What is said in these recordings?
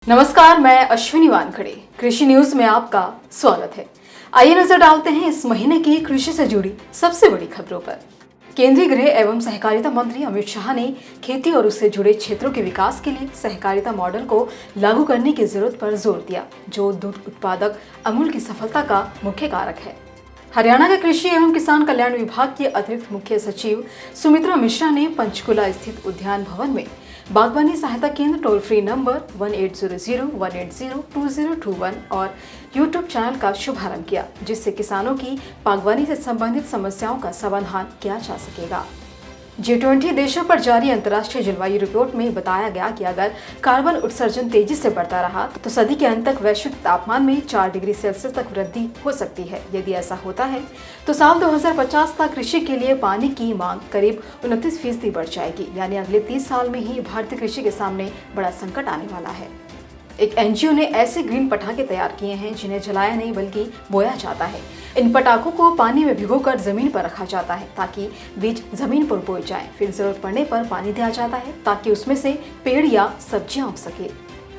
नमस्कार, मैं अश्विनी वानखड़े कृषि न्यूज में आपका स्वागत है। आइए नजर डालते हैं इस महीने की कृषि से जुड़ी सबसे बड़ी खबरों पर। केंद्रीय गृह एवं सहकारिता मंत्री अमित शाह ने खेती और उससे जुड़े क्षेत्रों के विकास के लिए सहकारिता मॉडल को लागू करने की जरूरत पर जोर दिया, जो दूध उत्पादक अमूल की सफलता का मुख्य कारक है। हरियाणा के कृषि एवं किसान कल्याण विभाग के अतिरिक्त मुख्य सचिव सुमित्रा मिश्रा ने पंचकुला स्थित उद्यान भवन में बागवानी सहायता केंद्र टोल फ्री नंबर 1800-180-2021 और यूट्यूब चैनल का शुभारंभ किया, जिससे किसानों की बागवानी से संबंधित समस्याओं का समाधान किया जा सकेगा। G20 देशों पर जारी अंतर्राष्ट्रीय जलवायु रिपोर्ट में बताया गया कि अगर कार्बन उत्सर्जन तेजी से बढ़ता रहा तो सदी के अंत तक वैश्विक तापमान में 4 डिग्री सेल्सियस तक वृद्धि हो सकती है। यदि ऐसा होता है तो साल 2050 तक कृषि के लिए पानी की मांग करीब 29% बढ़ जाएगी, यानी अगले 30 साल में ही भारतीय कृषि के सामने बड़ा संकट आने वाला है। एक एनजीओ ने ऐसे ग्रीन पटाखे तैयार किए हैं जिन्हें जलाया नहीं बल्कि बोया जाता है। इन पटाखों को पानी में भिगोकर जमीन पर रखा जाता है ताकि बीज जमीन पर बोए जाएं। फिर जरूरत पड़ने पर पानी दिया जाता है ताकि उसमें से पेड़ या सब्जियां उग सके।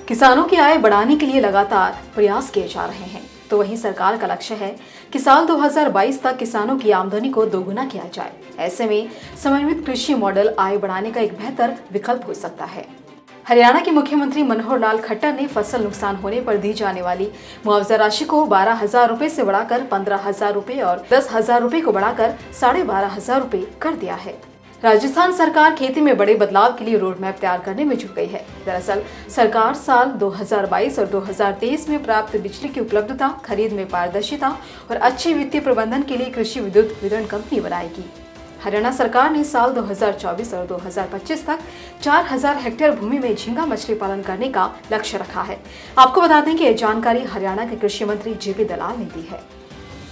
किसानों की आय बढ़ाने के लिए लगातार प्रयास किए जा रहे हैं, तो वहीं सरकार का लक्ष्य है कि साल 2022 तक किसानों की आमदनी को दोगुना किया जाए। ऐसे में समन्वित कृषि मॉडल आय बढ़ाने का एक बेहतर विकल्प हो सकता है। हरियाणा के मुख्यमंत्री मनोहर लाल खट्टर ने फसल नुकसान होने पर दी जाने वाली मुआवजा राशि को 12,000 रुपए से बढ़ाकर 15,000 रुपए और 10,000 रुपए को बढ़ाकर 12,500 रुपए कर दिया है। राजस्थान सरकार खेती में बड़े बदलाव के लिए रोड मैप तैयार करने में जुट गई है। दरअसल सरकार साल 2022 और 2023 में प्राप्त बिजली की उपलब्धता, खरीद में पारदर्शिता और अच्छे वित्तीय प्रबंधन के लिए कृषि विद्युत वितरण कंपनी बनाएगी। हरियाणा सरकार ने साल 2024 और 2025 तक 4,000 हेक्टेयर भूमि में झींगा मछली पालन करने का लक्ष्य रखा है। आपको बता दें कि यह जानकारी हरियाणा के कृषि मंत्री जेपी दलाल ने दी है।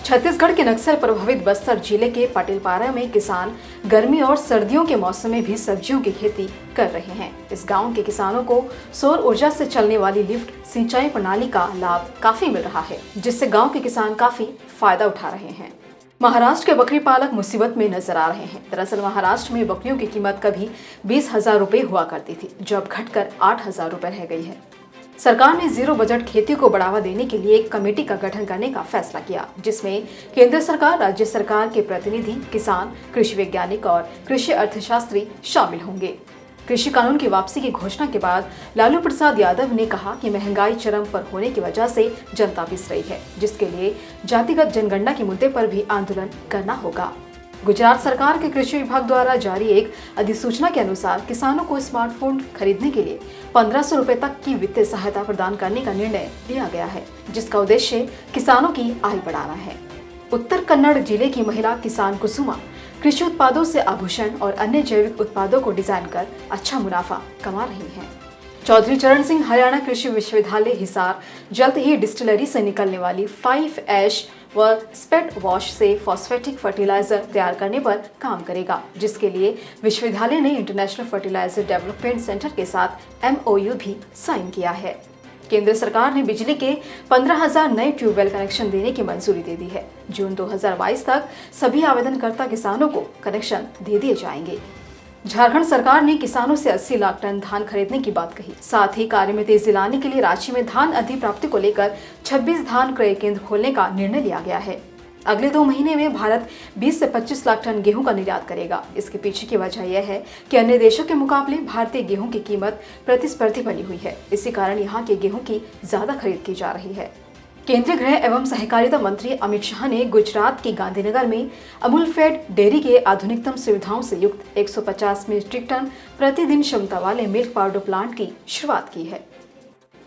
छत्तीसगढ़ के नक्सल प्रभावित बस्तर जिले के पटेलपारा में किसान गर्मी और सर्दियों के मौसम में भी सब्जियों की खेती कर रहे हैं। इस गांव के किसानों को सौर ऊर्जा से चलने वाली लिफ्ट सिंचाई प्रणाली का लाभ काफी मिल रहा है, जिससे गाँव के किसान काफी फायदा उठा रहे हैं। महाराष्ट्र के बकरी पालक मुसीबत में नजर आ रहे हैं। दरअसल महाराष्ट्र में बकरियों की कीमत कभी 20,000 रुपए हुआ करती थी, जो अब घटकर 8,000 रुपए रह गई है। सरकार ने जीरो बजट खेती को बढ़ावा देने के लिए एक कमेटी का गठन करने का फैसला किया, जिसमें केंद्र सरकार, राज्य सरकार के प्रतिनिधि, किसान, कृषि वैज्ञानिक और कृषि अर्थशास्त्री शामिल होंगे। कृषि कानून की वापसी की घोषणा के बाद लालू प्रसाद यादव ने कहा कि महंगाई चरम पर होने की वजह से जनता पिस रही है, जिसके लिए जातिगत जनगणना के मुद्दे पर भी आंदोलन करना होगा। गुजरात सरकार के कृषि विभाग द्वारा जारी एक अधिसूचना के अनुसार किसानों को स्मार्टफोन खरीदने के लिए 1,500 रुपए तक की वित्तीय सहायता प्रदान करने का निर्णय लिया गया है, जिसका उद्देश्य किसानों की आय बढ़ाना है। उत्तर कन्नड़ जिले की महिला किसान कुसुमा कृषि उत्पादों से आभूषण और अन्य जैविक उत्पादों को डिजाइन कर अच्छा मुनाफा कमा रही हैं। चौधरी चरण सिंह हरियाणा कृषि विश्वविद्यालय हिसार जल्द ही डिस्टिलरी से निकलने वाली 5 व स्पेट वॉश से फॉस्फेटिक फर्टिलाइजर तैयार करने पर काम करेगा, जिसके लिए विश्वविद्यालय ने इंटरनेशनल फर्टिलाइजर डेवलपमेंट सेंटर के साथ MOU भी साइन किया है। केंद्र सरकार ने बिजली के 15,000 नए ट्यूबवेल कनेक्शन देने की मंजूरी दे दी है। जून 2022 तक सभी आवेदनकर्ता किसानों को कनेक्शन दे दिए जाएंगे। झारखंड सरकार ने किसानों से 80 लाख टन धान खरीदने की बात कही। साथ ही कार्य में तेजी लाने के लिए राज्य में धान अधिप्राप्ति को लेकर 26 धान क्रय केंद्र खोलने का निर्णय लिया गया है। अगले 2 महीने में भारत 20 से 25 लाख टन गेहूं का निर्यात करेगा। इसके पीछे की वजह यह है कि अन्य देशों के मुकाबले भारतीय गेहूं की कीमत प्रतिस्पर्धी बनी हुई है। इसी कारण यहाँ के गेहूं की ज्यादा खरीद की जा रही है। केंद्रीय गृह एवं सहकारिता मंत्री अमित शाह ने गुजरात के गांधीनगर में अमूल फेड डेयरी के आधुनिकतम सुविधाओं से युक्त 150 मीट्रिक टन प्रतिदिन क्षमता वाले मिल्क पाउडर प्लांट की शुरुआत की है।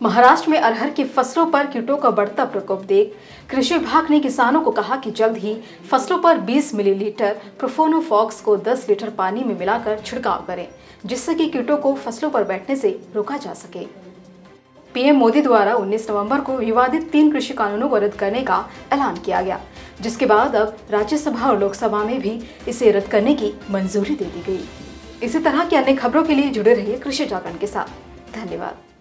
महाराष्ट्र में अरहर की फसलों पर कीटों का बढ़ता प्रकोप देख कृषि विभाग ने किसानों को कहा कि जल्द ही फसलों पर 20 मिलीलीटर प्रोफोनोफॉक्स को 10 लीटर पानी में मिलाकर छिड़काव करें, जिससे कि कीटों को फसलों पर बैठने से रोका जा सके। पीएम मोदी द्वारा 19 नवंबर को विवादित 3 कृषि कानूनों को रद्द करने का ऐलान किया गया, जिसके बाद अब राज्यसभा और लोकसभा में भी इसे रद्द करने की मंजूरी दे दी गई। इसी तरह की अन्य खबरों के लिए जुड़े रहिए कृषि जागरण के साथ। धन्यवाद।